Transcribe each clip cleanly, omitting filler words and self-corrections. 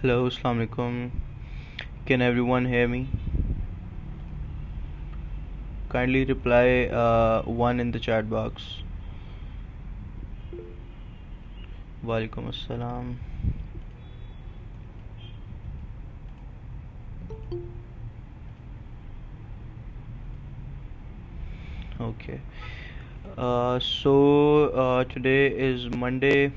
Hello, Assalamu alaikum. Can everyone hear me? Kindly reply one in the chat box. Walaikum assalam. Okay. Today is Monday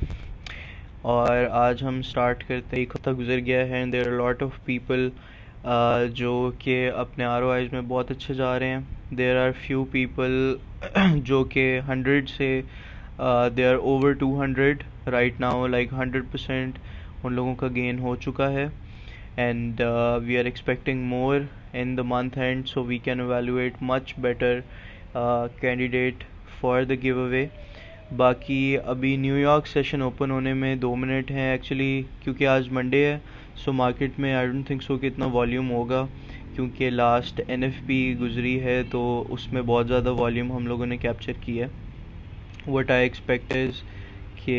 और आज हम start करते हैं। एक हफ्ता गुजर गया है and there are lot of people जो कि अपने आरओआईज में बहुत अच्छे जा रहे हैं। देयर आर फ्यू पीपल जो कि 100 से they are over 200 right now, like 100% उन लोगों का गेन हो चुका है and we are expecting more in the month end so we can evaluate much better candidate for the giveaway. बाकी अभी न्यूयॉर्क सेशन ओपन होने में 2 मिनट हैं एक्चुअली, क्योंकि आज मंडे है सो मार्केट में आई डोंट थिंक सो कि इतना वॉल्यूम होगा, क्योंकि लास्ट एनएफपी गुजरी है तो उसमें बहुत ज़्यादा वॉल्यूम हम लोगों ने कैप्चर किया है. व्हाट आई एक्सपेक्ट इज़ कि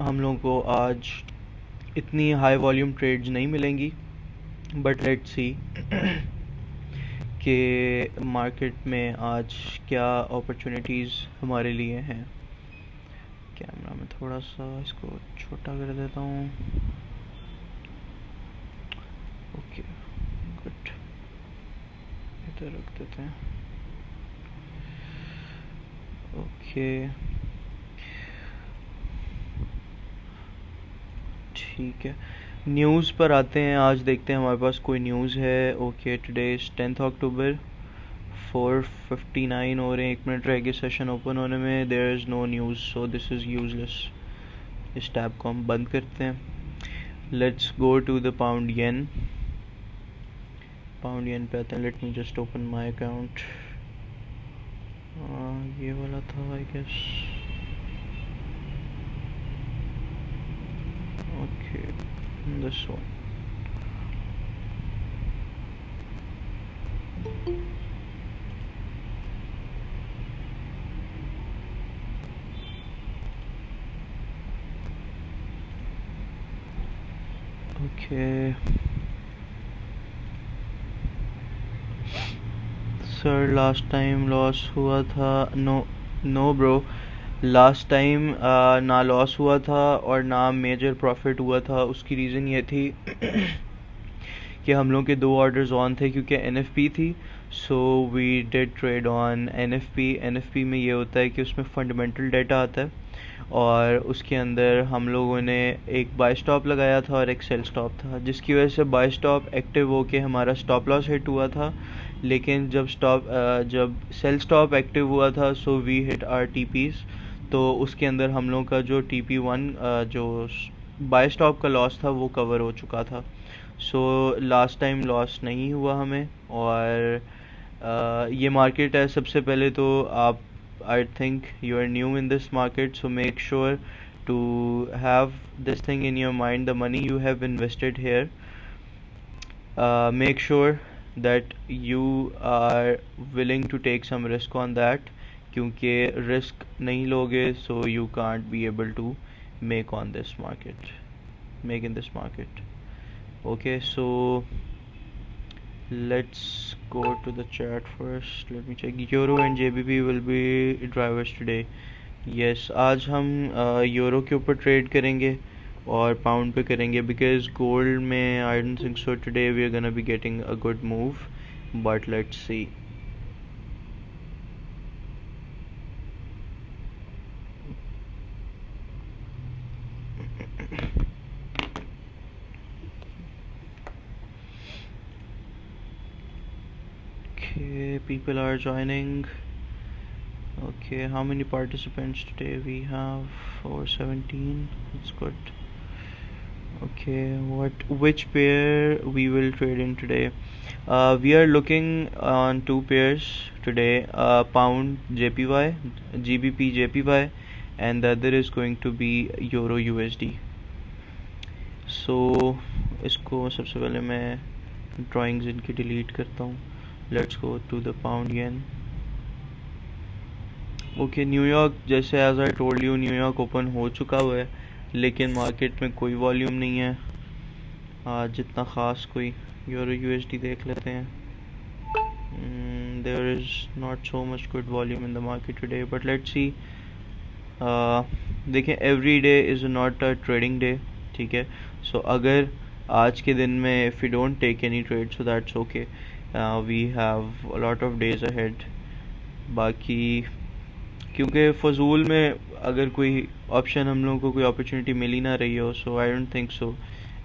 हम लोगों को आज इतनी हाई वॉल्यूम ट्रेड्स नहीं मिलेंगी, बट लेट्स सी कि मार्केट में आज क्या अपॉर्चुनिटीज़ हमारे लिए हैं. कैमरा में थोड़ा सा इसको छोटा कर देता हूँ. ओके गुड, इधर रख देते हैं. ओके ठीक है, न्यूज़ पर आते हैं. आज देखते हैं हमारे पास कोई न्यूज़ है. ओके टुडे इज़ 10 अक्टूबर, 4:59 हो रहे हैं, 1 मिनट रह गए सेशन ओपन होने में. There is no news so this is useless. इस टैब को हम बंद करते हैं. Let's go to the pound yen. Pound yen पे आते हैं. Let me just open my account. ये वाला था I guess. Okay this one. Okay sir, last time loss हुआ था. नो ब्रो, लास्ट टाइम ना लॉस हुआ था और ना मेजर प्रॉफिट हुआ था. उसकी रीज़न ये थी कि हम लोग के 2 ऑर्डर्स ऑन थे क्योंकि एनएफपी थी. So we did trade on NFP में ये होता है कि उसमें फंडामेंटल डेटा आता है और उसके अंदर हम लोगों ने एक बाय स्टॉप लगाया था और एक सेल स्टॉप था, जिसकी वजह से बाय स्टॉप एक्टिव होके हमारा स्टॉप लॉस हिट हुआ था. लेकिन जब सेल स्टॉप एक्टिव हुआ था so we hit our TPs. तो उसके अंदर हम लोग का जो TP1 जो बाय स्टॉप का लॉस था वो कवर हो चुका था. सो लास्ट टाइम लॉस नहीं हुआ हमें. और ये मार्केट है. सबसे पहले तो आप, I think you are new in this market, so make sure to have this thing in your mind. The money you have invested here, make sure that you are willing to take some risk on that, क्योंकि risk नहीं लोगे so you can't be able to make in this market. Okay, so let's go to the chat first. Let me check. Euro and JBP will be drivers today. Yes, आज हम euro के ऊपर trade करेंगे और pound पे करेंगे, because gold में I don't think so today we are gonna be getting a good move, but let's see. Okay, people are joining. Okay, how many participants today we have? 417. That's good. Okay, which pair we will trade in today? We are looking on two pairs today, pound JPY, GBP JPY, and the other is going to be Euro USD. So इसको सबसे पहले मैं drawings इनकी delete करता हूँ. Let's go to the pound yen. Okay, New York, जैसे as I told you, New York open हो चुका हुआ है, लेकिन मार्केट में कोई वॉल्यूम नहीं है जितना ख़ास कोई. यूरो यूएसडी देख लेते हैं. There is not so much good volume in the market today, but let's see. देखें, every day is not a trading day, ठीक है. सो अगर आज के दिन में if you don't take any trade, so that's okay. We have a lot of days ahead. बाकी क्योंकि फजूल में अगर कोई ऑप्शन, हम लोगों को कोई अपॉर्चुनिटी मिल ही ना रही हो, सो आई डोंट थिंक सो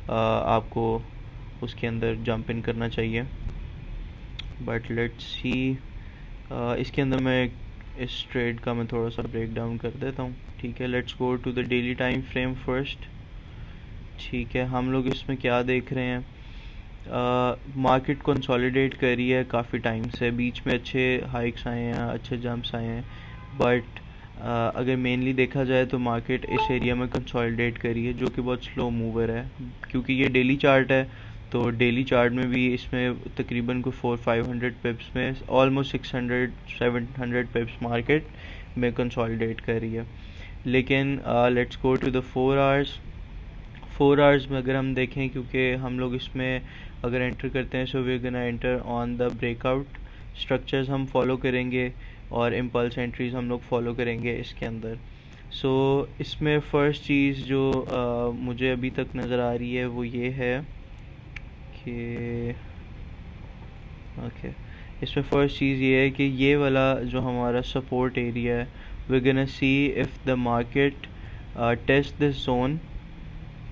आपको उसके अंदर जंप इन करना चाहिए. बट लेट्स सी. इसके अंदर मैं इस ट्रेड का मैं थोड़ा सा ब्रेक डाउन कर देता हूँ, ठीक है. Let's go to the daily time frame first, ठीक है. हम लोग इसमें क्या देख रहे हैं? मार्केट कंसोलिडेट कर रही है काफ़ी टाइम से. बीच में अच्छे हाइक्स आए हैं, अच्छे जंप्स आए हैं, बट अगर मेनली देखा जाए तो मार्केट इस एरिया में कंसोलिडेट कर रही है, जो कि बहुत स्लो मूवर है. क्योंकि ये डेली चार्ट है, तो डेली चार्ट में भी इसमें तकरीबन को 400-500 पिप्स में ऑलमोस्ट 600-700 पिप्स मार्केट में कंसोलिडेट कर रही है. लेकिन let's go to the 4 hours. 4 hours में अगर हम देखें, क्योंकि हम लोग इसमें अगर एंटर करते हैं, so we gonna enter on the breakout. Structures हम फॉलो करेंगे और इम्पल्स एंट्रीज हम लोग फॉलो करेंगे इसके अंदर. सो इसमें फ़र्स्ट चीज़ जो मुझे अभी तक नज़र आ रही है वो ये है कि ओके, इसमें फ़र्स्ट चीज़ ये है कि ये वाला जो हमारा सपोर्ट एरिया है, we gonna see if the market test this zone,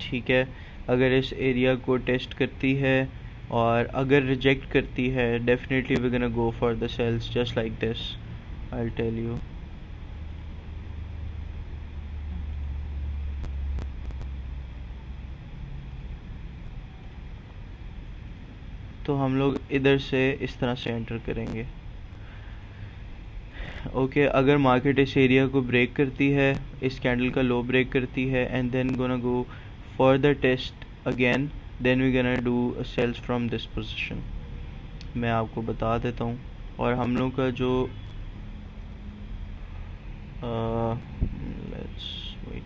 ठीक है. अगर इस एरिया को टेस्ट करती है और अगर रिजेक्ट करती है, definitely we gonna go for the sales just like this. I'll tell you. तो हम लोग इधर से इस तरह से एंटर करेंगे. ओके, अगर मार्केट इस एरिया को ब्रेक करती है, इस कैंडल का लो ब्रेक करती है, and then gonna go for the test again, then we gonna do sales from this position. मैं आपको बता देता हूँ. और हम लोग का जो लेट्स वेट,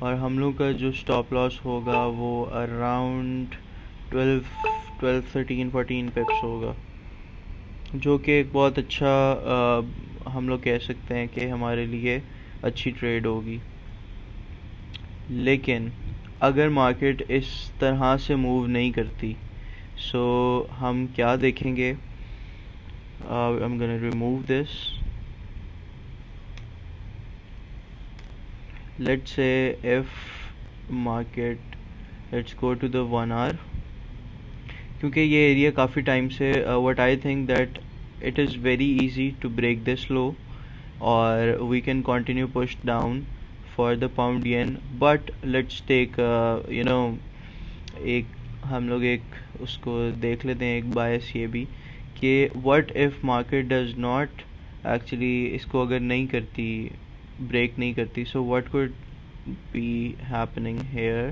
और हम लोग का जो स्टॉप लॉस होगा वो अराउंड 12-13-14 पिप्स होगा, जो कि एक बहुत अच्छा हम लोग कह सकते हैं कि हमारे लिए अच्छी ट्रेड होगी. लेकिन अगर मार्केट इस तरह से मूव नहीं करती, सो हम क्या देखेंगे? आई am gonna remove this. let's say if market, let's go to the 1 hour. क्योंकि ये एरिया काफ़ी टाइम से what I think that it is very easy to break this low or we can continue push down for the pound yen, but let's take एक हम लोग एक उसको देख लेते हैं, एक बायस ये भी कि what if market does not actually इसको अगर नहीं करती, ब्रेक नहीं करती, so what could be happening here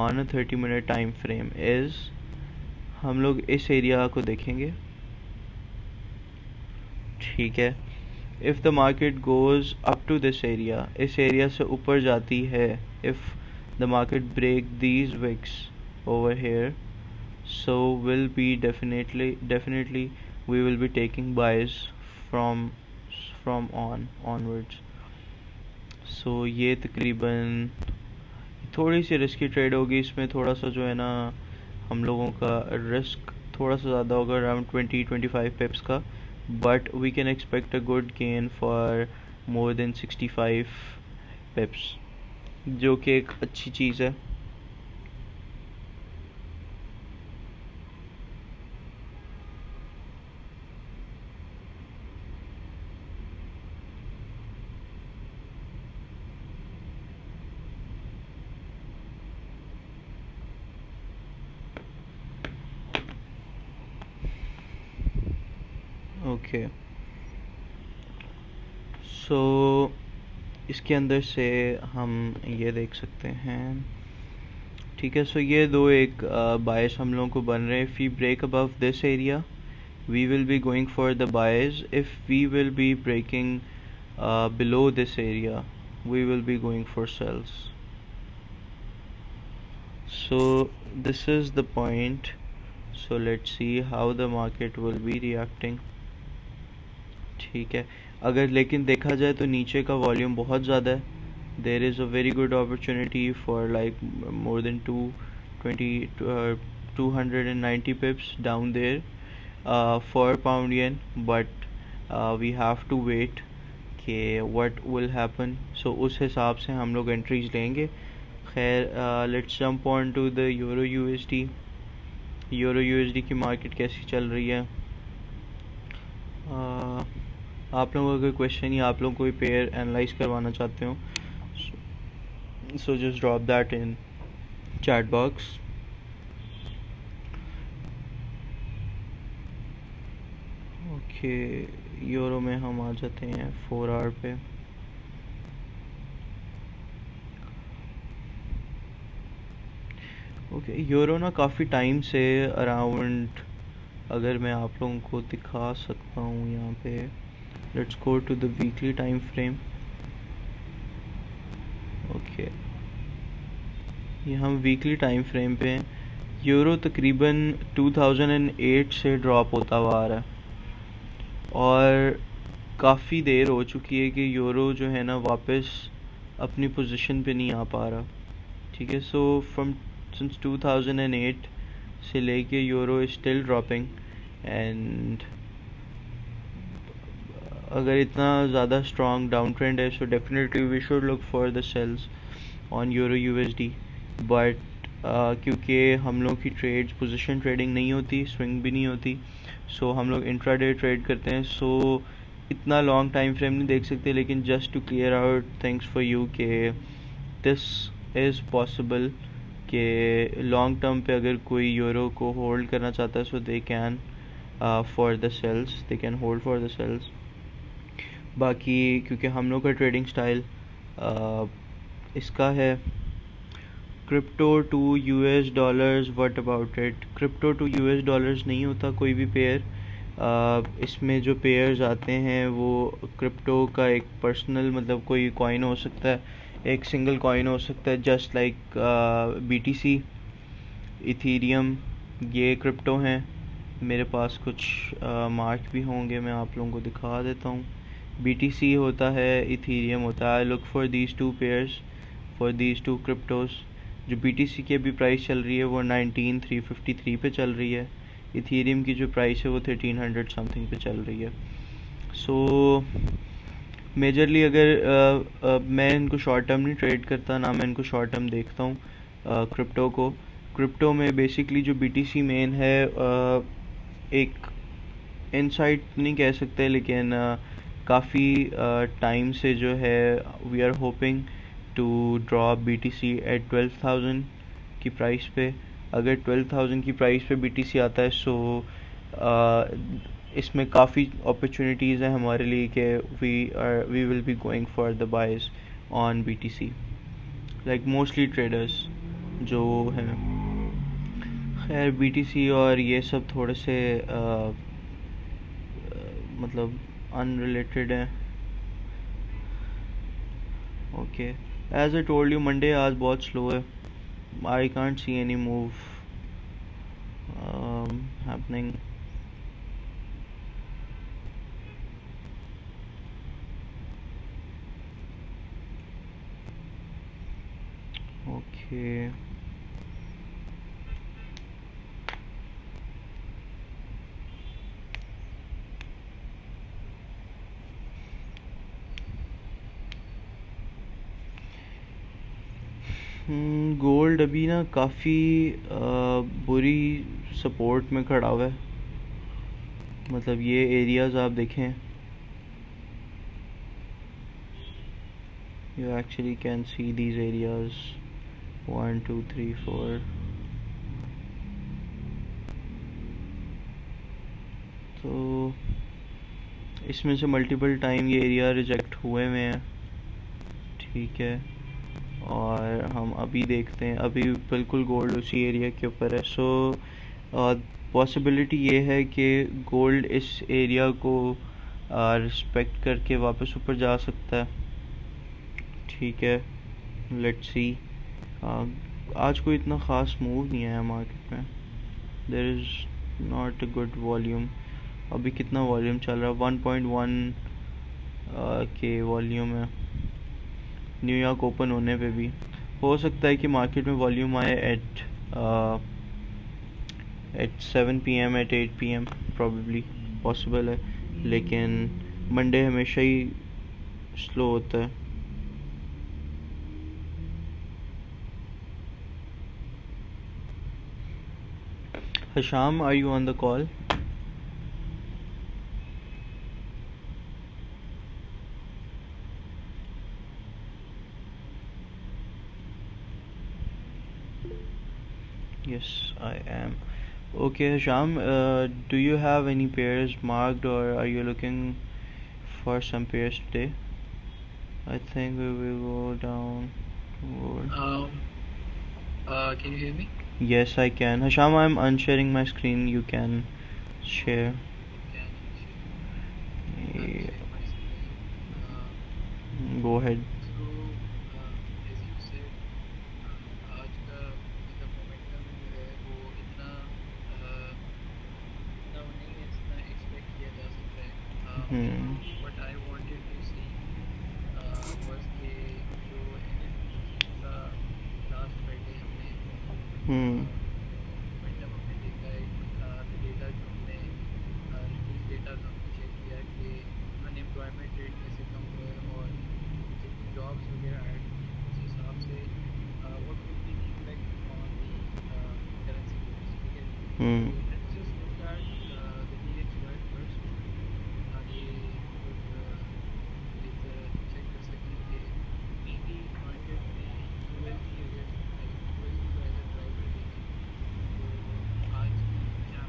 on a 30-minute time frame is हम लोग इस एरिया को देखेंगे, ठीक है. If the market goes up to this area, इस एरिया से ऊपर जाती है, if the market break these wicks over here, so will be definitely we will be taking buys from onwards. so ये तकरीबन थोड़ी सी रिस्की ट्रेड होगी. इसमें थोड़ा सा जो है ना, हम लोगों का रिस्क थोड़ा सा ज़्यादा होगा, अराउंड 20-25 पिप्स का, but we can expect a good gain for more than 65 pips, जो कि एक अच्छी चीज़ है. ओके, सो इसके अंदर से हम ये देख सकते हैं, ठीक है। सो ये दो एक बायस हम लोगों को बन रहे हैं। If we break above this area we will be going for the buys. If we will be breaking below this area, we will be going for sells. So this is the point. So let's see how the market will be reacting. ठीक है, अगर लेकिन देखा जाए तो नीचे का volume बहुत ज़्यादा है. There is a very good opportunity for like more than 290 pips down there for pound yen, but we have to wait कि what will happen. So उस हिसाब से हम लोग एंट्रीज लेंगे. खैर, let's jump on to the euro USD. Euro USD की market कैसी चल रही है? आप लोगों का कोई क्वेश्चन या आप लोग कोई पेयर एनालाइज करवाना चाहते हो, so just drop that in chat box. Okay, euro में हम आ जाते हैं 4 आवर पे. ओके, यूरो ना काफ़ी टाइम से अराउंड, अगर मैं आप लोगों को दिखा सकता हूँ यहाँ पे, let's go to the weekly time frame. Okay, ये हम वीकली टाइम फ्रेम पे हैं. यूरो तकरीबन 2008 से ड्रॉप होता हुआ आ रहा है और काफ़ी देर हो चुकी है कि यूरो जो है ना वापस अपनी पोजीशन पे नहीं आ पा रहा. ठीक है, सो फ्रॉम सिंस 2008 से लेके euro is still dropping. And अगर इतना ज़्यादा स्ट्रॉन्ग डाउन ट्रेंड है, so definitely we should look for the sales on euro USD. But क्योंकि हम लोग की ट्रेड्स पोजीशन ट्रेडिंग नहीं होती, स्विंग भी नहीं होती, सो हम लोग इंट्राडे ट्रेड करते हैं, सो इतना लॉन्ग टाइम फ्रेम नहीं देख सकते. लेकिन just to clear out things for you के दिस इज़ पॉसिबल कि लॉन्ग टर्म पे अगर कोई यूरो को होल्ड करना चाहता है, so they can for the sales, they can hold for the sales. बाकी क्योंकि हम लोग का ट्रेडिंग स्टाइल इसका है crypto to US dollars. What about it? Crypto to US dollars नहीं होता कोई भी पेयर. इसमें जो पेयर्स आते हैं वो क्रिप्टो का एक पर्सनल, मतलब कोई कॉइन हो सकता है, एक सिंगल कॉइन हो सकता है, जस्ट लाइक बीटीसी, इथीरियम, ये क्रिप्टो हैं. मेरे पास कुछ मार्क भी होंगे, मैं आप लोगों को दिखा देता हूँ. बीटीसी होता है, इथीरियम होता है. I look for these two pairs, for these two cryptos. जो बीटीसी की अभी प्राइस चल रही है वो 19353 पे चल रही है. इथीरियम की जो प्राइस है वो 1300 समथिंग पे चल रही है. सो मेजरली अगर मैं इनको शॉर्ट टर्म नहीं ट्रेड करता, ना मैं इनको शॉर्ट टर्म देखता हूँ क्रिप्टो को. क्रिप्टो में बेसिकली जो बीटीसी मेन है, एक इनसाइट नहीं कह सकते, लेकिन काफ़ी टाइम से जो है we are hoping to drop BTC at 12,000 की प्राइस पे. अगर 12,000 की प्राइस पे बीटीसी आता है, सो इसमें काफ़ी अपॉर्चुनिटीज़ हैं हमारे लिए कि we will be going for the buys on BTC, like mostly traders जो हैं. खैर, बीटीसी और ये सब थोड़े से मतलब अनरिलेटेड हैं. Okay, as I told you, Monday आज बहुत स्लो है. I can't see any move happening. Okay, gold अभी ना काफ़ी बुरी सपोर्ट में खड़ा हुआ है. मतलब ये एरियाज़ आप देखें, you actually can see these areas 1 2 3 4. तो इसमें से मल्टीपल टाइम ये एरिया रिजेक्ट हुए हुए हैं, ठीक है। और हम अभी देखते हैं, अभी बिल्कुल गोल्ड उसी एरिया के ऊपर है। सो पॉसिबिलिटी ये है कि गोल्ड इस एरिया को रिस्पेक्ट करके वापस ऊपर जा सकता है, ठीक है। Let's see. आज कोई इतना ख़ास मूव नहीं आया मार्केट में, there is not a good volume. अभी कितना वॉल्यूम चल रहा है? 1.1 के वॉल्यूम है न्यूयॉर्क ओपन होने पे भी। हो सकता है कि मार्केट में वॉल्यूम आए at 7 PM, at 8 PM, probably possible है, लेकिन मंडे हमेशा ही स्लो होता है। Hasham, are you on the call? Yes, I am. Okay, Hasham, do you have any pairs marked, or are you looking for some pairs today? I think we will go down. Can you hear me? Yes, I can. Hasham, I'm unsharing my screen. You can share. Yeah. Go ahead. So, as you said, आज का मतलब momentum जो है वो इतना इतना नहीं है जितना एक्सपेक्ट किया जा सकता है। What I wanted to see was कि जो NFP का लास्ट फ्राइडे हमने मोमेंटम हमने देखा है, डेटा जो हमने रिलीज डेटा जो हमने चेक किया कि अनएम्प्लॉयमेंट रेट कैसे कम हुआ है और जितनी जॉब्स वगैरह ऐड हुई हैं उस हिसाब से what will be the impact on the currency rates, ठीक है। Let's just look at the DXY first. ये एक चेक कर सकें कि मेनली मार्केट में USD अगर USD को एज अ ड्राइवर देखें तो आज की क्या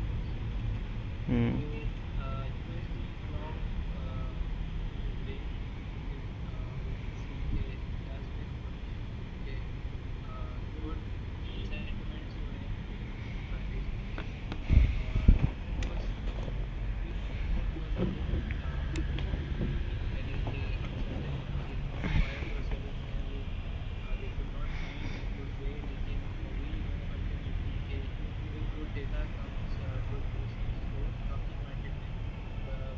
डेटा कम्स जो काफ़ी मार्केट में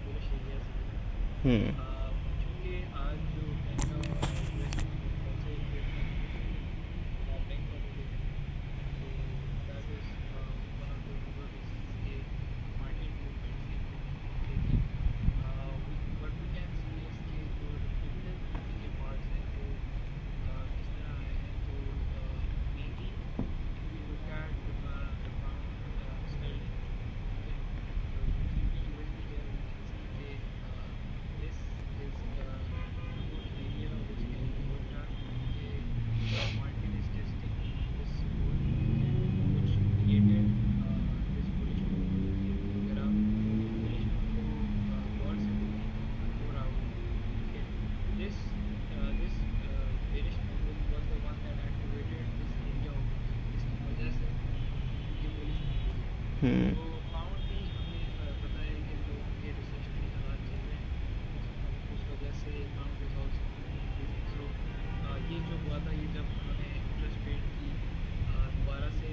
बुलिश एरियाज हैं। चूँकि आज जो कनाडा और US में जो पॉलिसी रेट कट हुए हैं बैंक हॉलीडे है, तो that is one of the lower reasons के मार्केट मूवमेंट्स देखने में। लेकिन what we can see is कि जो डिफरेंट के पार्ट्स हैं वो किस तरह आए हैं। तो mainly if we look at the pound sterling, ठीक है, तो GBP USD है, we can see कि this is a good area which can be looked at कि market is testing this support, ठीक है, which created this bullish move। अगर आप bullish move को गौर से देखें थोड़ा आउट, ठीक है, this bearish move was the one that activated this area of जिसकी वजह से ये bullish move हुई है। तो पाउंड भी हमें पता है कि जो उनके रिसेशनरी हालात चल रहे हैं उस वजह से पाउंड इज ऑल्सो इंक्रीजिंग। सो ये जो हुआ था, ये जब उन्होंने इंटरेस्ट रेट की दोबारा से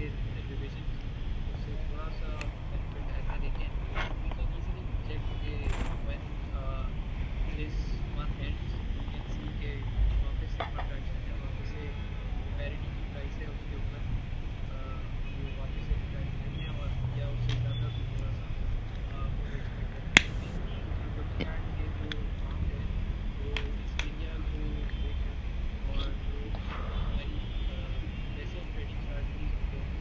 रिविजन की उससे थोड़ा सा बेनिफिट आया था। लेकिन वी कैन ईजिली चेक के when this month ends we can see के वापस से कॉन्ट्रैक्शन है, वापस से पैरिटी की प्राइस है उसके ऊपर वो वापस से रिटर्न करेंगे और या उससे ज़्यादा भी थोड़ा सा मूव एक्सपेक्ट करेंगे। तो मेनली लुकिंग एट के जो पाउंड है वो इस एरिया को ब्रेक करके और जो हमारी जैसे ट्रेडिंग स्ट्रैटजीज होते हैं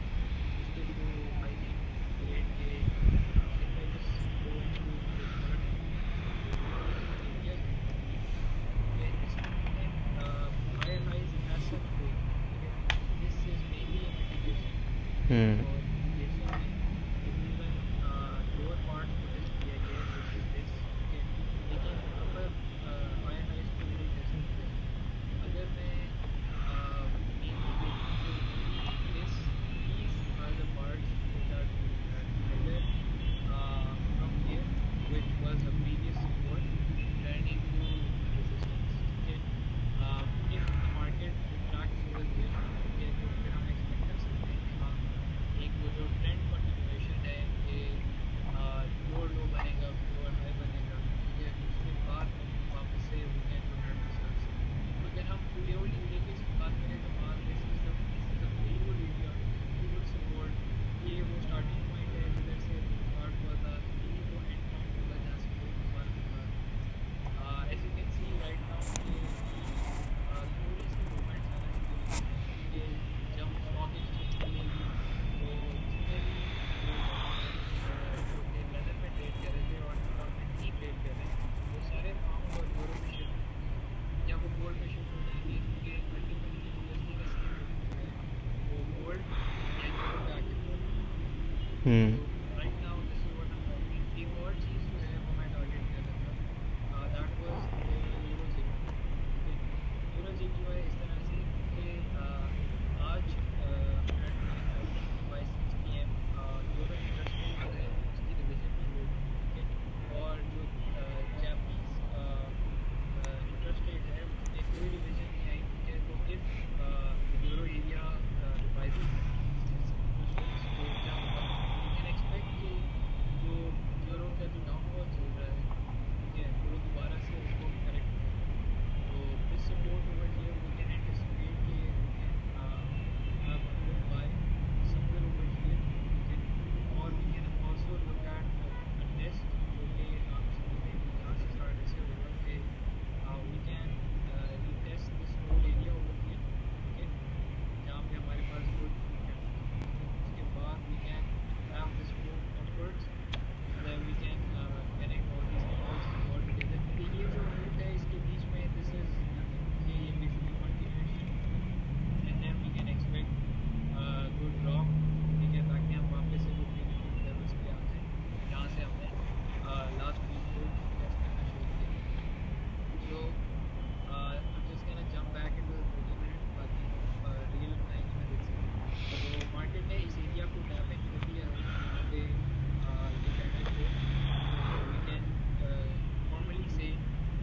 उसके लिए आई थिंक ग्रेट के if I just go into the chart जो एरियाज हैं कि इसमें हमने higher highs as such break है, ठीक है। This is mainly a mitigation और मिटिगेशन में तकरीबन लोअर पार्ट को टेस्ट किया गया है विच इज़ दिस, ठीक है। हम्म So right now this is what I'm targeting. एक और चीज़ जो है वो मैं टारगेट कर रहा था, that was the Euro JPY. Okay, Euro JPY इस तरह से कि आज at I think by 6 p.m. Euro interest rate जो है उसकी रिवीजन भी होगी. ठीक है, और जो जापानीज इंटरेस्ट रेट है उसमें कोई रिवीजन नहीं आई. ठीक है, तो इफ यूरो एरिया रिवाइजेस कुछ डेज तो क्या होगा, वी कैन एक्सपेक्ट कि जो यूरो का जो डाउनफॉल चल रहा है, ठीक है, वो दोबारा से उसको करेक्ट करेगा. तो this support over here we can anticipate कि we can have a good buy somewhere over here. ठीक है, और we can also look at a test जो कि आप समझते हैं कि यहाँ से स्टार्ट ऐसे होगा कि we can retest this whole area over here. ठीक है, जहाँ पे हमारे पास good कैपिटल है. उसके बाद we can have this move upwards so that we can connect all these levels all together. तो ये जो move है इसके बीच में this is nothing, ये basically continuation, and then we can expect good drop. ठीक है, ताकि हम वापस से वो प्रीवियस लेवल्स पे आ जाएं जहाँ से हमने लास्ट वीक को टेस्ट करना शुरू किया. So I'm just gonna jump back into the 30 minute ताकि रियल टाइम में देख सकें. तो मार्केट ने इस एरिया को टैप इन कर दिया है जहाँ पे ये कैंडल को, तो वी कैन नॉर्मली से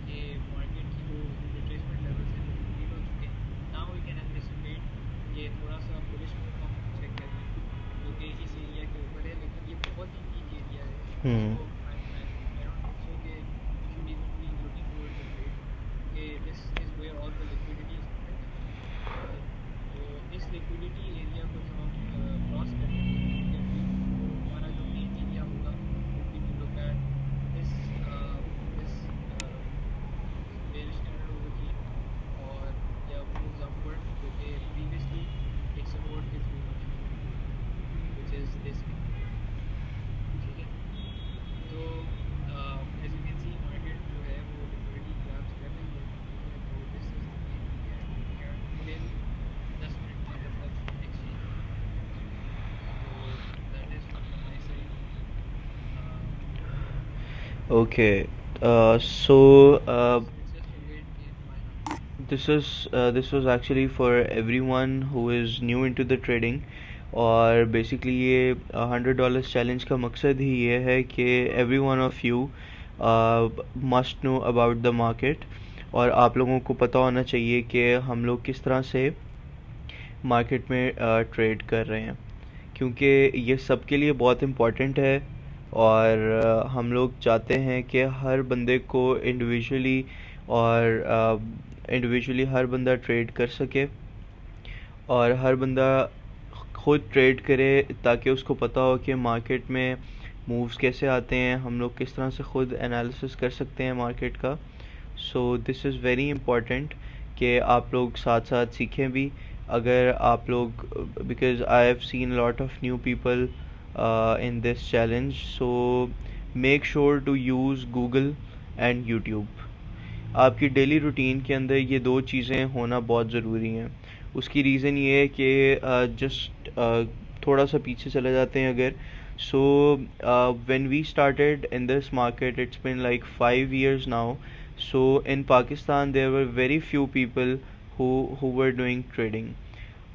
कि मार्केट की जो रिट्रेसमेंट लेवल्स हैं वो कंप्लीट हो चुके हैं. नाउ वी कैन एंटिसिपेट कि थोड़ा सा बुलिश मूव हम चेक कर रहे हैं जो कि इस एरिया के ऊपर है, लेकिन ये बहुत ही वीक एरिया है. हम्म इसको I don't think so कि you should even be looking towards the trade. कि this is where all the liquidity is coming. तो इस liquidity एरिया को जब हम क्रॉस करेंगे तो फिर हमारा जो मेन एरिया होगा would be to look at this bearish candle over here, और या moves upward जो कि previously एक support के through बने हुए हैं, which is this one. ठीक है, तो as you can see market जो है वो liquidity grabs कर रही है. तो this is the main area here till 10 minute में जब तक exchange होता है. So that is from my side. okay so It's just a weird game by now. this was actually for everyone who is new into the trading. और basically ये $100 challenge का मकसद ही ये है कि every one of you must know about the market, और आप लोगों को पता होना चाहिए कि हम लोग किस तरह से मार्केट में ट्रेड कर रहे हैं, क्योंकि ये सबके लिए बहुत इम्पॉर्टेंट है. और हम लोग चाहते हैं कि हर बंदे को इंडिविजुअली हर बंदा ट्रेड कर सके, और हर बंदा खुद ट्रेड करे ताकि उसको पता हो कि मार्केट में मूव्स कैसे आते हैं, हम लोग किस तरह से खुद एनालिसिस कर सकते हैं मार्केट का. सो दिस इज़ वेरी इम्पॉर्टेंट कि आप लोग साथ साथ सीखें भी. अगर आप लोग, because I have seen lot of new people in this challenge, so make sure to use Google and YouTube. आपकी डेली रूटीन के अंदर ये दो चीज़ें होना बहुत ज़रूरी हैं. उसकी रीज़न ये है कि जस्ट थोड़ा सा पीछे चले जाते हैं अगर. So when we started in this market it's been like 5 years now. So in Pakistan there were very few people who were doing trading,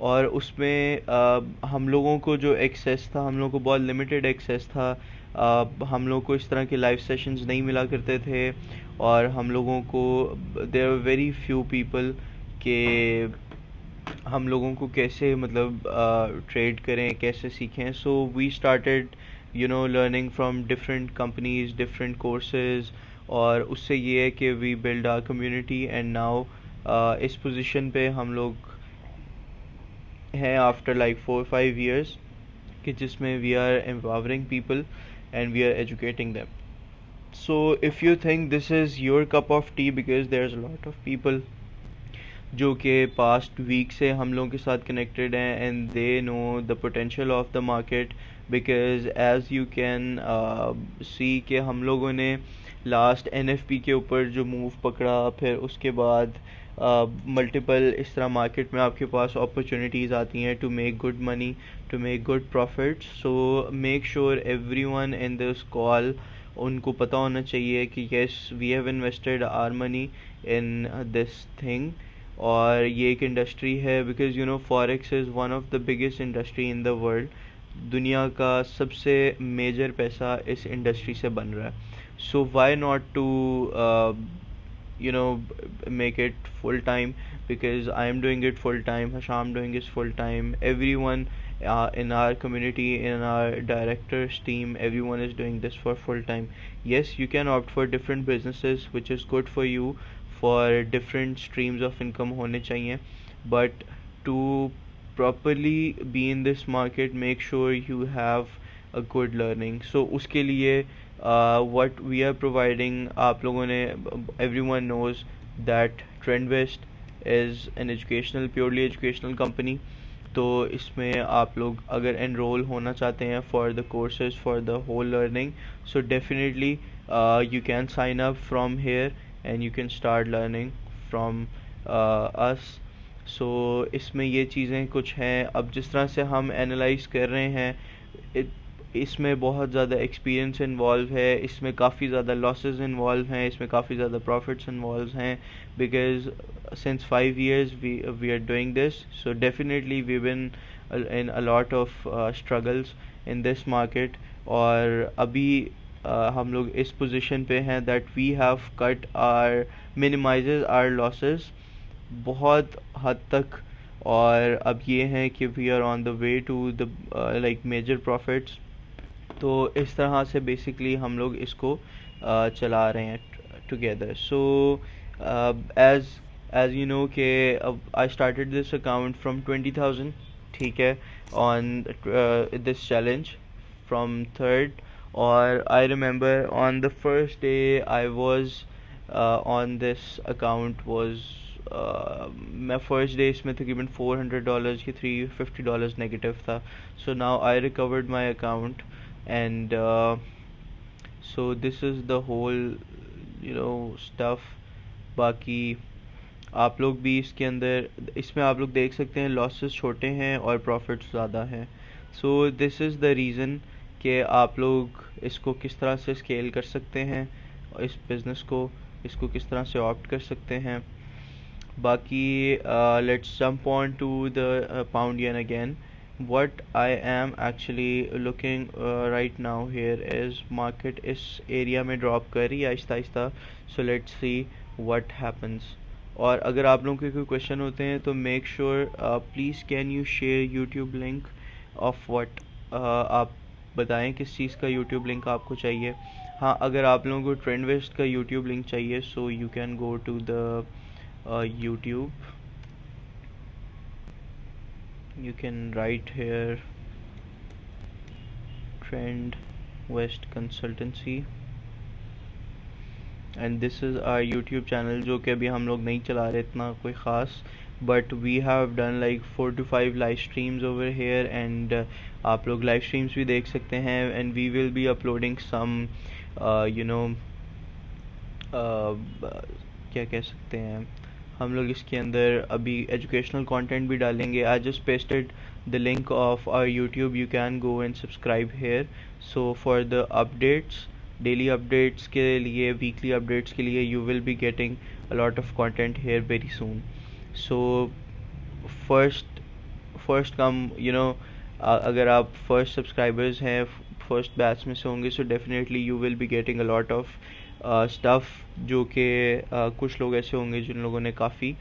और उसमें हम लोगों को जो एक्सेस था, हम लोगों को बहुत लिमिटेड एक्सेस था. हम लोगों को इस तरह के लाइव सेशंस नहीं मिला करते थे, और हम लोगों को there were very few people के हम लोगों को कैसे मतलब ट्रेड करें, कैसे सीखें. So we started learning from different companies, different courses, और उससे ये है कि we build our community. And now इस पोजीशन पे हम लोग हैं आफ्टर लाइक 4-5 years, कि जिसमें we are empowering people and we are educating them. So if you think this is your cup of tea, because there's a lot of people जो कि past week से हम लोगों के साथ कनेक्टेड हैं and they know the potential of the market, because as you can see कि हम लोगों ने लास्ट NFP के ऊपर जो मूव पकड़ा, फिर उसके बाद मल्टीपल इस तरह मार्केट में आपके पास अपॉर्चुनिटीज़ आती हैं to make good money, to make good profits. So make sure everyone in this call, उनको पता होना चाहिए कि yes we have invested our money in this thing. और ये एक इंडस्ट्री है, because you know forex is one of the biggest industry in the world. दुनिया का सबसे मेजर पैसा इस इंडस्ट्री से बन रहा है. So why not to you know make it full time, because I am doing it full time, Hasham doing it full time, everyone in our community, in our directors team, everyone is doing this for full time. Yes, you can opt for different businesses which is good for you, for different streams of income hone chahiye, but to properly be in this market, make sure you have a good learning. So uske liye what we are providing, आप लोगों ने, everyone knows that Trendvest is an educational, purely educational company. तो इसमें आप लोग अगर enroll होना चाहते हैं for the courses, for the whole learning, so definitely you can sign up from here and you can start learning from us. So इसमें ये चीज़ें कुछ हैं. अब जिस तरह से हम एनालाइज कर रहे हैं, इसमें बहुत ज़्यादा एक्सपीरियंस इन्वॉल्व है, इसमें काफ़ी ज़्यादा लॉसेस इन्वॉल्व हैं, इसमें काफ़ी ज़्यादा प्रॉफिट्स इन्वॉल्व हैं, because since 5 years we are doing this. So definitely we've been in a lot of struggles in this market. और अभी हम लोग इस पोजीशन पे हैं that we have cut our minimizes our losses बहुत हद तक. और अब ये हैं कि we are on the way to the like major profits. तो इस तरह से बेसिकली हम लोग इसको चला रहे हैं together. So as you know के I started this account from 20,000, ठीक है, on this challenge from third. और I remember on the first day I was on this account was मैं फर्स्ट डे इसमें तकरीबन $400 की $350 नेगेटिव था. So now I recovered my account and so this is the whole stuff. बाकी आप लोग भी इसके अंदर, इसमें आप लोग देख सकते हैं लॉसेस छोटे हैं और प्रॉफिट्स ज़्यादा हैं. सो दिस इज़ द रीज़न कि आप लोग इसको किस तरह से स्केल कर सकते हैं, इस बिज़नेस को, इसको किस तरह से ऑप्ट कर सकते हैं. बाकी let's jump on to the pound yen again. What I am actually looking right now here is market इस एरिया में ड्रॉप कर रही है Aahista Aahista. So let's see what happens. और अगर आप लोगों के कोई क्वेश्चन होते हैं तो make sure please can you share YouTube link of what, आप बताएं किस चीज़ का यूट्यूब लिंक आपको चाहिए. हाँ, अगर आप लोगों को ट्रेंडवेस्ट का यूट्यूब लिंक चाहिए, so you can go to the YouTube. You can write here Trendvest Consultancy and this is our YouTube channel, जो कि अभी हम लोग नहीं चला रहे इतना कोई ख़ास, but we have done like 4 to 5 live streams over here and आप लोग live streams भी देख सकते हैं and we will be uploading some क्या कह सकते हैं हम लोग इसके अंदर अभी एजुकेशनल कंटेंट भी डालेंगे. I just pasted the link of our YouTube, you can go and subscribe here. So for the updates, daily updates के लिए, वीकली अपडेट्स के लिए, you will be getting a lot of content here very soon. So first come अगर आप first subscribers हैं, first batch में से होंगे, so definitely you will be getting a lot of stuff, जो कि कुछ लोग ऐसे होंगे जिन लोगों ने काफ़ी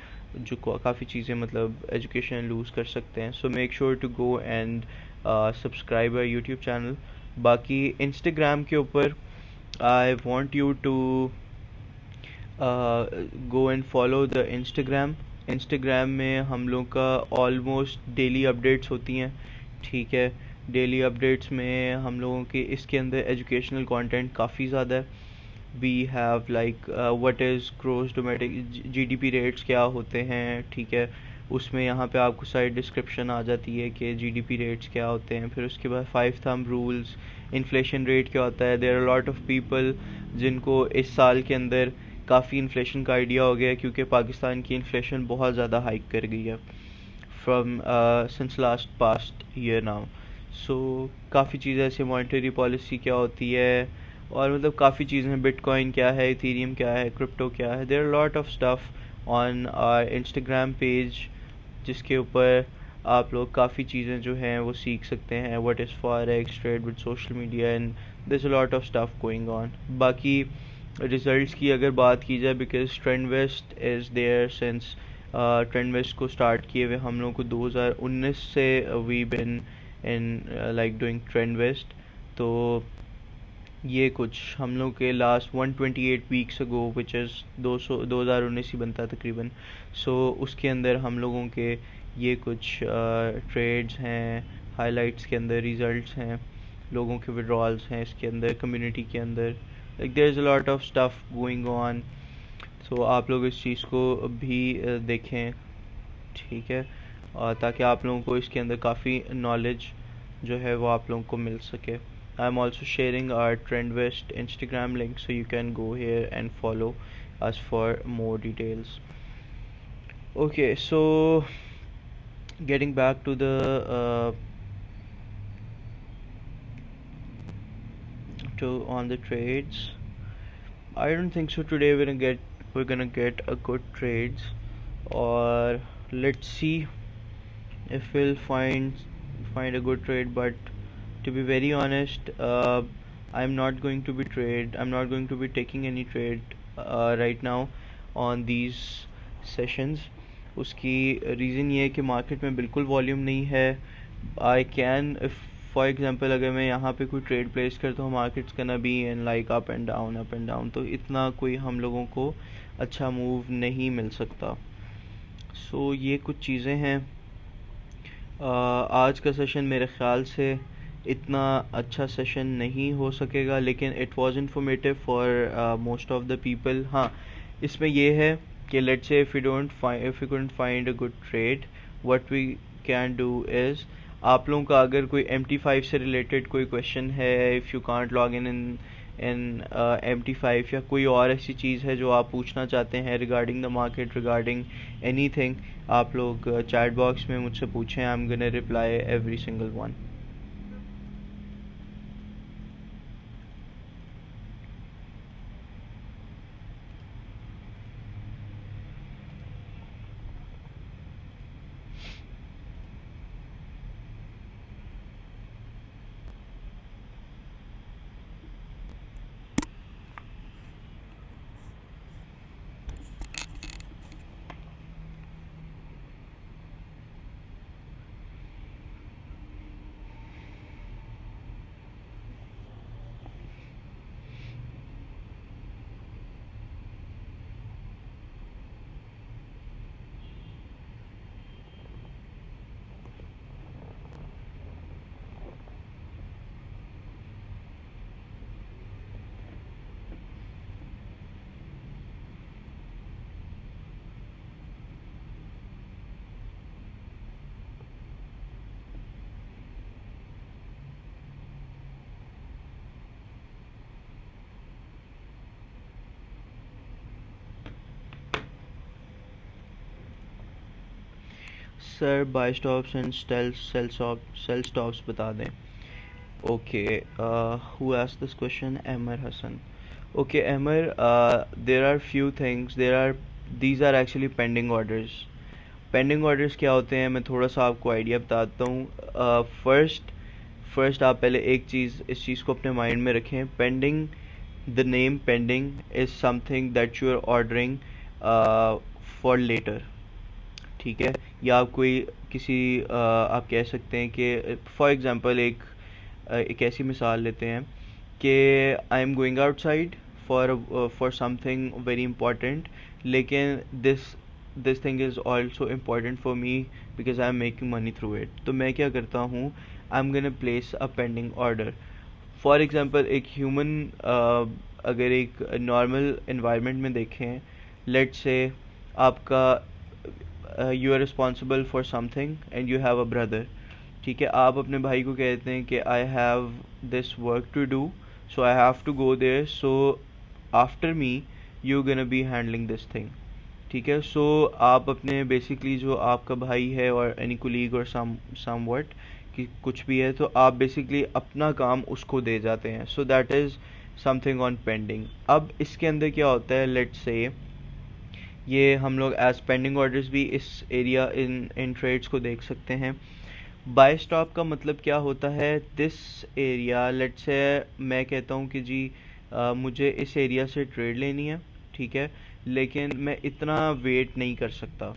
चीज़ें मतलब एजुकेशन लूज़ कर सकते हैं. So make sure to go and subscribe our YouTube channel. बाकी इंस्टाग्राम के ऊपर I want you to go and follow the Instagram में हम लोग का ऑलमोस्ट डेली अपडेट्स होती हैं, ठीक है. डेली अपडेट्स में हम लोगों के इसके अंदर एजुकेशनल कंटेंट काफ़ी ज़्यादा है. We have like what is gross domestic GDP rates क्या होते हैं, ठीक है. उसमें यहाँ पे आपको सारी डिस्क्रिप्शन आ जाती है कि जीडीपी रेट्स क्या होते हैं. फिर उसके बाद 5 थंब रूल्स, इन्फ्लेशन रेट क्या होता है. There are lot of people जिनको इस साल के अंदर काफ़ी इन्फ्लेशन का आइडिया हो गया है, क्योंकि पाकिस्तान की इन्फ्लेशन बहुत ज़्यादा हाइक कर गई है from since last past year now. So काफ़ी चीज़ें ऐसे, मॉनेटरी पॉलिसी क्या होती है, और मतलब काफ़ी चीज़ें हैं, बिटकॉइन क्या है, इथेरियम क्या है, क्रिप्टो क्या है। There are lot of stuff on our Instagram page, जिसके ऊपर आप लोग काफ़ी चीज़ें जो हैं वो सीख सकते हैं। What is forex, trade with social media, and there is a lot of stuff going on. बाकी रिजल्ट्स की अगर बात की जाए, because trend west is there since, trend west को स्टार्ट किए हुए हम लोगों को 2019 से we been in like doing trend west. तो ये कुछ हम लोग के last 128 weeks ago, which is 2019 ही बनता है तकरीबन। सो उसके अंदर हम लोगों के ये कुछ ट्रेड्स हैं, हाइलाइट्स के अंदर रिजल्ट्स हैं, लोगों के विड्रॉल्स हैं इसके अंदर, कम्युनिटी के अंदर, like there is a lot of stuff going on. So आप लोग इस चीज़ को भी देखें, ठीक है, ताकि आप लोगों को इसके अंदर काफ़ी नॉलेज जो है वो आप लोगों को मिल सके। I am also sharing our trend west Instagram link, so you can go here and follow us for more details. Okay, so getting back to the to on the trades, I don't think so today we're gonna get a good trades, or let's see if we'll find a good trade. But to be very honest, I'm not going to be taking any trade right now on these sessions. उसकी reason ये है कि market में बिल्कुल volume नहीं है। I can, if for example अगर मैं यहाँ पे कोई ट्रेड प्लेस करता हूँ, मार्केट्स कना be in like up and down, तो इतना कोई हम लोगों को अच्छा मूव नहीं मिल सकता। सो ये कुछ चीज़ें हैं। आज का सेशन मेरे ख़्याल से इतना अच्छा सेशन नहीं हो सकेगा, लेकिन it was informative for most of the people. हाँ, इसमें ये है कि let's say if you couldn't find a good trade, what we can do is, आप लोगों का अगर कोई MT5 से रिलेटेड कोई क्वेश्चन है, if you can't log in MT5, या कोई और ऐसी चीज़ है जो आप पूछना चाहते हैं regarding the market, regarding anything, आप लोग चैट बॉक्स में मुझसे पूछें। I am gonna reply every single one. Sir buy stops and sell stops बता दें। Okay, who asked this question? Amar Hasan. Okay Amar, there are few things, these are actually pending orders. Pending orders क्या होते हैं, मैं थोड़ा सा आपको आइडिया बताता हूँ। फर्स्ट आप पहले एक चीज़, इस चीज़ को अपने माइंड में रखें। Pending, the name pending is something that you are ordering for later, ठीक है। या आप कोई किसी आप कह सकते हैं कि फॉर एग्ज़ाम्पल एक ऐसी मिसाल लेते हैं कि I am going outside for something very important, लेकिन this thing is also important for me because I am making money through it. तो मैं क्या करता हूँ, I am gonna place a pending order. For example एक human अगर एक normal environment में देखें, लेट्स से आपका you are responsible for something and you have a brother, ठीक है। आप अपने भाई को कहते हैं कि I have this work to do, so I have to go there, so after me you gonna be handling this thing, ठीक है। सो आप अपने बेसिकली जो आपका भाई है और एनी कोलीग और सम व्हाट कि कुछ भी है, तो आप बेसिकली अपना काम उसको दे जाते हैं। सो that is something on pending. अब इसके अंदर क्या होता है, लेट्स से ये हम लोग एज पेंडिंग ऑर्डर्स भी इस एरिया इन ट्रेड्स को देख सकते हैं। बाय स्टॉप का मतलब क्या होता है, दिस एरिया लेट्स से मैं कहता हूँ कि जी मुझे इस एरिया से ट्रेड लेनी है, ठीक है, लेकिन मैं इतना वेट नहीं कर सकता,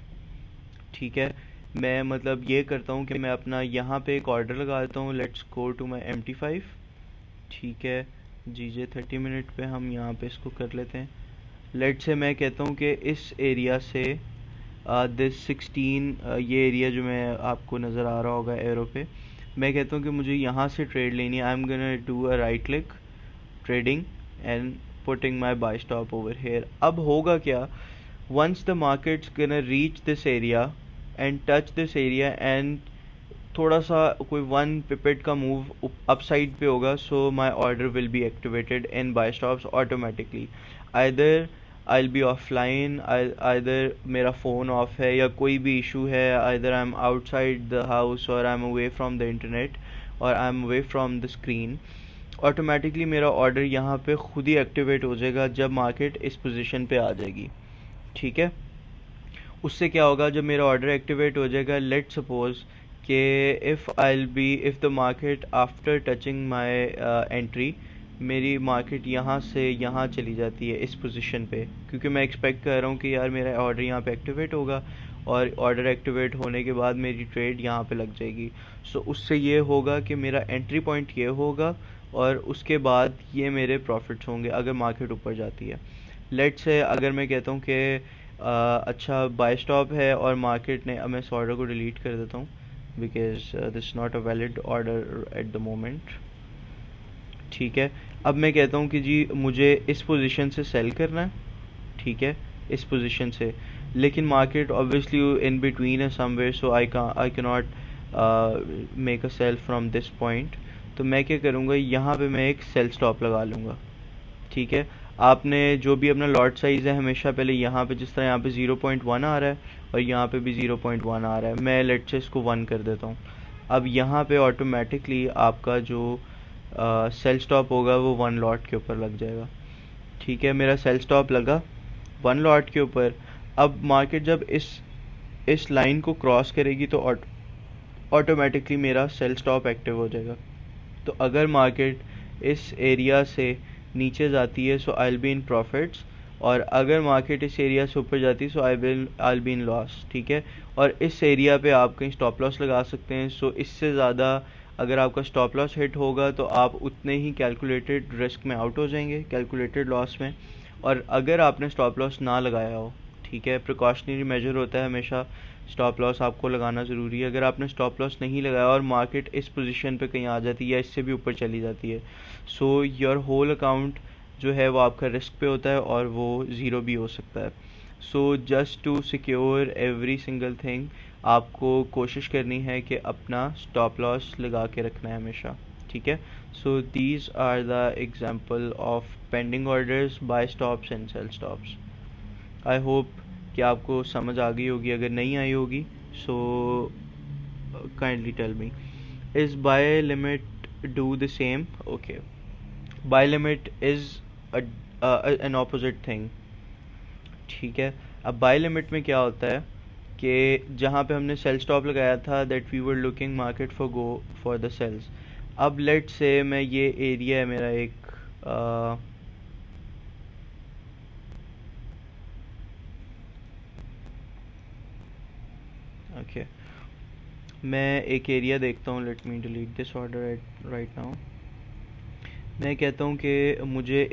ठीक है। मैं मतलब ये करता हूँ कि मैं अपना यहाँ पे एक ऑर्डर लगा देता हूँ, let's go to my MT5, ठीक है। GJ30 पे हम यहाँ पे इसको कर लेते हैं। लेट्स से मैं कहता हूँ कि इस एरिया से दिस 16 ये एरिया जो मैं आपको नज़र आ रहा होगा एरो पे, मैं कहता हूँ कि मुझे यहाँ से ट्रेड लेनी है। I am gonna do a right click trading and putting my buy stop over here. अब होगा क्या, once the market's gonna reach this area and touch this area and थोड़ा सा कोई 1 पिपेट का मूव अपसाइड पे होगा, so my order will be activated in buy stops automatically. Either I will be offline, either मेरा phone off है या कोई भी इशू है, either I am outside the house और I am away from the internet और I am away from the screen, automatically मेरा order यहाँ पे खुद ही एक्टिवेट हो जाएगा जब मार्केट इस पोजीशन पे आ जाएगी, ठीक है। उससे क्या होगा, जब मेरा ऑर्डर एक्टिवेट हो जाएगा, लेट सपोज कि if the market after touching my entry, मेरी मार्केट यहाँ से यहाँ चली जाती है इस पोजीशन पे, क्योंकि मैं एक्सपेक्ट कर रहा हूँ कि यार मेरा ऑर्डर यहाँ पे एक्टिवेट होगा और ऑर्डर एक्टिवेट होने के बाद मेरी ट्रेड यहाँ पे लग जाएगी। सो उससे ये होगा कि मेरा एंट्री पॉइंट ये होगा और उसके बाद ये मेरे प्रॉफिट्स होंगे अगर मार्केट ऊपर जाती है। लेट्स से अगर मैं कहता हूँ कि अच्छा बाय स्टॉप है और मार्केट ने, अब मैं इस ऑर्डर को डिलीट कर देता हूँ because this not a valid order at the moment, ठीक है। अब मैं कहता हूँ कि जी मुझे इस पोजीशन से सेल करना है, ठीक है, इस पोजीशन से, लेकिन मार्केट ऑब्वियसली इन बिटवीन है somewhere, so I can not make a sell from this point. तो मैं क्या करूँगा, यहाँ पे मैं एक सेल स्टॉप लगा लूँगा, ठीक है। आपने जो भी अपना लॉट साइज़ है हमेशा पहले यहाँ पे, जिस तरह यहाँ पे 0.1 आ रहा है और यहाँ पे भी 0.1 आ रहा है, मैं लेट्स से इसको 1 कर देता हूँ। अब यहाँ पे ऑटोमेटिकली आपका जो सेल स्टॉप होगा वो 1 लॉट के ऊपर लग जाएगा, ठीक है। मेरा सेल स्टॉप लगा 1 लॉट के ऊपर। अब मार्केट जब इस लाइन को क्रॉस करेगी तो ऑटोमेटिकली मेरा सेल स्टॉप एक्टिव हो जाएगा। तो अगर मार्केट इस एरिया से नीचे जाती है so I will be in profits, और अगर मार्केट इस एरिया से ऊपर जाती है so I will be in loss, ठीक है। और इस एरिया पे आप कहीं स्टॉप लॉस लगा सकते हैं। सो इससे ज़्यादा अगर आपका स्टॉप लॉस हिट होगा तो आप उतने ही कैलकुलेटेड रिस्क में आउट हो जाएंगे, कैलकुलेटेड लॉस में। और अगर आपने स्टॉप लॉस ना लगाया हो, ठीक है, प्रिकॉशनरी मेजर होता है हमेशा, स्टॉप लॉस आपको लगाना ज़रूरी है। अगर आपने स्टॉप लॉस नहीं लगाया और मार्केट इस पोजीशन पे कहीं आ जाती है या इससे भी ऊपर चली जाती है, सो योर होल अकाउंट जो है वो आपका रिस्क पे होता है और वो ज़ीरो भी हो सकता है। So just to secure every single thing, आपको कोशिश करनी है कि अपना स्टॉप लॉस लगा के रखना है हमेशा, ठीक है। So these are the example of pending orders, buy stops and sell stops. I hope कि आपको समझ आ गई होगी। अगर नहीं आई होगी so kindly tell me, is buy limit do the same? Okay, buy limit is an opposite thing, ठीक है। अब बाय लिमिट में क्या होता है कि जहाँ पे हमने सेल स्टॉप लगाया था that we were looking market for go for the sales. अब लेट से मैं ये एरिया है मेरा एक ओके मैं एक एरिया देखता हूँ, let me delete this order right now. मैं कहता हूँ कि मुझे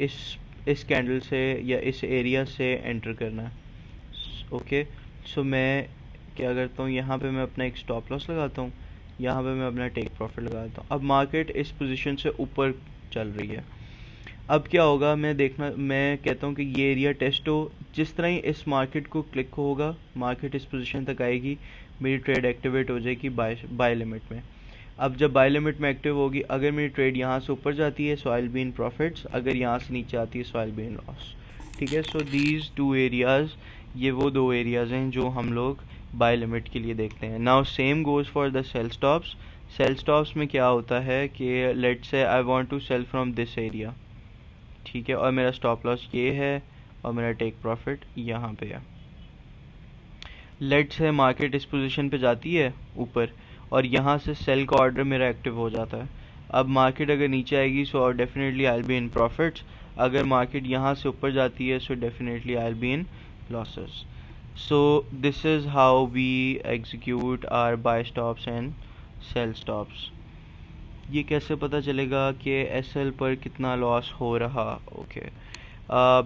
इस कैंडल से या इस एरिया से एंटर करना है, ओके। सो मैं क्या करता हूँ, यहाँ पे मैं अपना एक स्टॉप लॉस लगाता हूँ, यहाँ पे मैं अपना टेक प्रॉफिट लगाता हूँ। अब मार्केट इस पोजीशन से ऊपर चल रही है, अब क्या होगा मैं कहता हूँ कि ये एरिया टेस्ट हो, जिस तरह ही इस मार्केट को क्लिक होगा मार्केट इस पोजीशन तक आएगी, मेरी ट्रेड एक्टिवेट हो जाएगी बाय लिमिट में। अब जब बाय लिमिट में एक्टिव होगी, अगर मेरी ट्रेड यहाँ से ऊपर जाती है so I will be in profits, अगर यहाँ से नीचे आती है so I will be in loss, ठीक है। सो दीज टू एरियाज़, ये वो दो एरियाज़ हैं जो हम लोग बाय लिमिट के लिए देखते हैं। Now same goes for the sell stops. Sell stops में क्या होता है कि let's say I want to sell from this area, ठीक है, और मेरा स्टॉप लॉस ये है और मेरा टेक प्रॉफिट यहाँ पे है। लेट्स से मार्केट इस पोजीशन पे जाती है ऊपर और यहाँ से सेल का ऑर्डर मेरा एक्टिव हो जाता है। अब मार्केट अगर नीचे आएगी so definitely I will be in profits, अगर मार्केट यहाँ से ऊपर जाती है so definitely I will be in losses. So this is how we execute our buy stops and sell stops. ये कैसे पता चलेगा कि एसएल पर कितना लॉस हो रहा? ओके,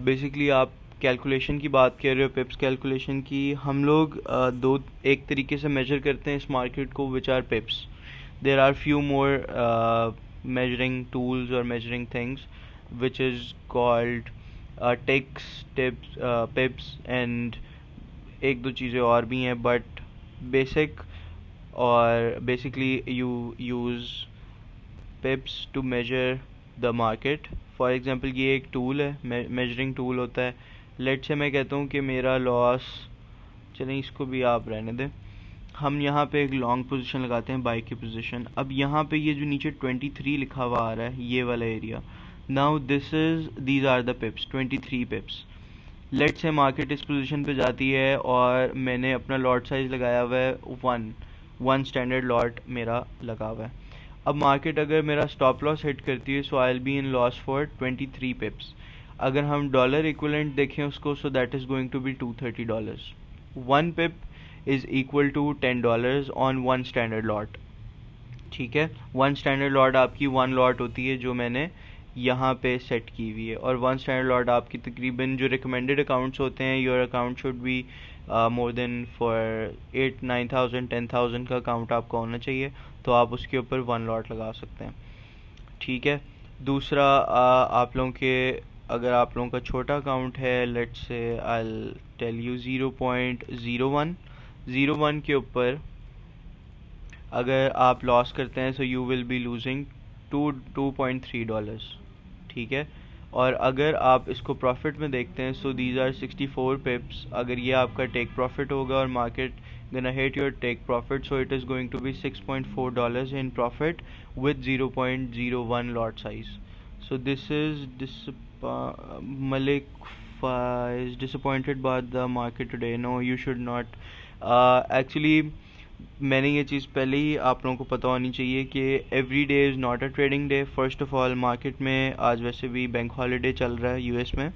बेसिकली आप कैलकुलेशन की बात कर रहे हो, पिप्स कैलकुलेशन की। हम लोग दो एक तरीके से मेजर करते हैं इस मार्केट को, which are pips. There are few more measuring tools और measuring things which is called ticks, tips, pips and एक दो चीज़ें और भी हैं, बट बेसिक और basically you use pips to measure the market. For example ये एक टूल है, मेजरिंग टूल होता है। लेट से मैं कहता हूँ कि मेरा लॉस, चलें इसको भी आप रहने दें, हम यहाँ पे एक लॉन्ग पोजीशन लगाते हैं, बाई की पोजीशन। अब यहाँ पे ये जो नीचे 23 लिखा हुआ आ रहा है, ये वाला area, now these are the pips, 23 pips. Let say market इस पोजीशन पे जाती है और मैंने अपना लॉट साइज लगाया हुआ है वन स्टैंडर्ड लॉट मेरा लगा हुआ है। अब मार्केट अगर मेरा स्टॉप लॉस हिट करती है so I will be in loss for 23 pips. अगर हम डॉलर इक्विवेलेंट देखें उसको, so that is going to be $230। 1 pip is equal to $10 on one standard lot, ठीक है। वन स्टैंडर्ड लॉट आपकी वन लॉट होती है जो मैंने यहाँ पे सेट की हुई है, और वन स्टैंडर्ड लॉट आपकी तकरीबन जो रिकमेंडेड अकाउंट्स होते हैं, your account should be more than for 8-9,000 10,000 का अकाउंट आपका होना चाहिए, तो आप उसके ऊपर वन लॉट लगा सकते हैं, ठीक है। दूसरा आप लोगों के, अगर आप लोगों का छोटा अकाउंट है, let's say I will tell you 0.01 के ऊपर अगर आप लॉस करते हैं so you will be losing $2.3, ठीक है। और अगर आप इसको प्रॉफिट में देखते हैं सो दीज आर 64 पिप्स। अगर ये आपका टेक प्रॉफिट होगा और market gonna hit your take profit, so it is going to be $6.4 in profit with 0.01 lot size. So this is Malik is disappointed by the market today. No, you should not. Actually मैंने ये चीज़ पहले ही आप लोगों को पता होनी चाहिए कि every day is not a trading day. First of all market में आज वैसे भी बैंक हॉलीडे चल रहा है यूएस में,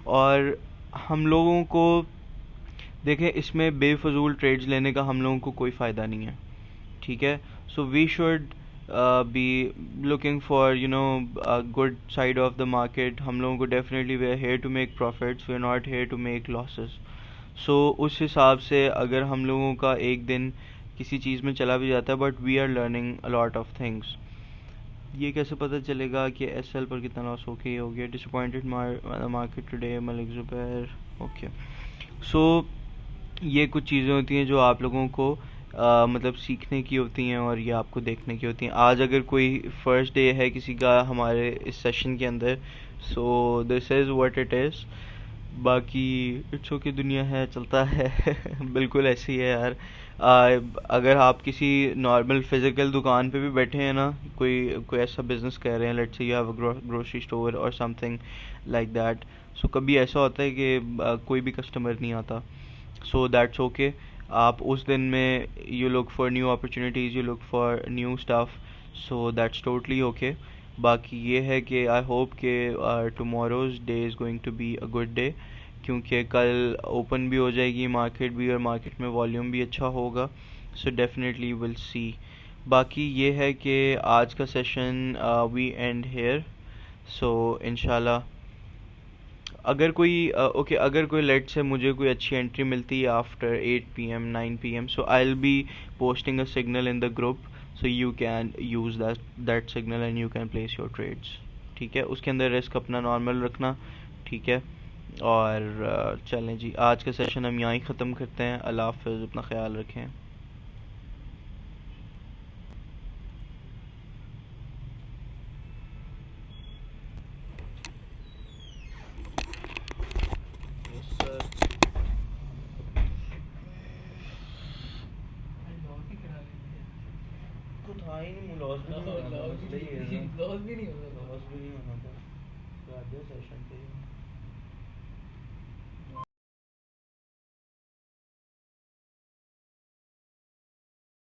और हम लोगों को देखें इसमें बेफजूल ट्रेड्स लेने का हम लोगों को कोई फ़ायदा नहीं है, ठीक है। So we should be looking for good side of the market. हम लोगों को definitely we are here to make profits, we are not here to make losses. So उस हिसाब से अगर हम लोगों का एक दिन किसी चीज़ में चला भी जाता है, but we are learning a lot of things. ये कैसे पता चलेगा कि एसएल पर कितना लॉस हो गया? Disappointed market today, Malik Zubair. Okay, so ये कुछ चीज़ें होती हैं जो आप लोगों को मतलब सीखने की होती हैं और ये आपको देखने की होती हैं। आज अगर कोई फर्स्ट डे है किसी का हमारे इस सेशन के अंदर, सो this is what it is. बाकी इट्स ओके, दुनिया है, चलता है बिल्कुल ऐसी है यार। अगर आप किसी नॉर्मल फिजिकल दुकान पे भी बैठे हैं ना, कोई ऐसा बिजनेस कर रहे हैं, let's say you have a grocery store और समथिंग लाइक दैट, सो कभी ऐसा होता है कि कोई भी कस्टमर नहीं आता, सो दैट्स ओके। आप उस दिन में you look for new opportunities, you look for new stuff, so that's totally okay. बाकी ये है कि आई होप कि tomorrow's day is going to be a good day, क्योंकि कल ओपन भी हो जाएगी मार्केट भी और मार्केट में वॉल्यूम भी अच्छा होगा, सो डेफिनेटली विल सी। बाकी ये है कि आज का सेशन वी एंड हेयर, सो इंशाल्लाह अगर कोई ओके अगर कोई लेट से मुझे कोई अच्छी एंट्री मिलती है after 8 PM 9 PM, so I will B posting a signal in the group, so you can use that signal and you can place your trades, ठीक है। उसके अंदर रिस्क अपना नॉर्मल रखना, ठीक है। और चलें जी, आज का सेशन हम यहाँ ही ख़त्म करते हैं। अल्लाह हाफ़िज़, अपना ख्याल रखें। था ही नहीं, लॉस भी नहीं होना था, मसला ही है ना, लॉस भी नहीं होगा। लॉस भी नहीं होना था, तो आज सेशन पे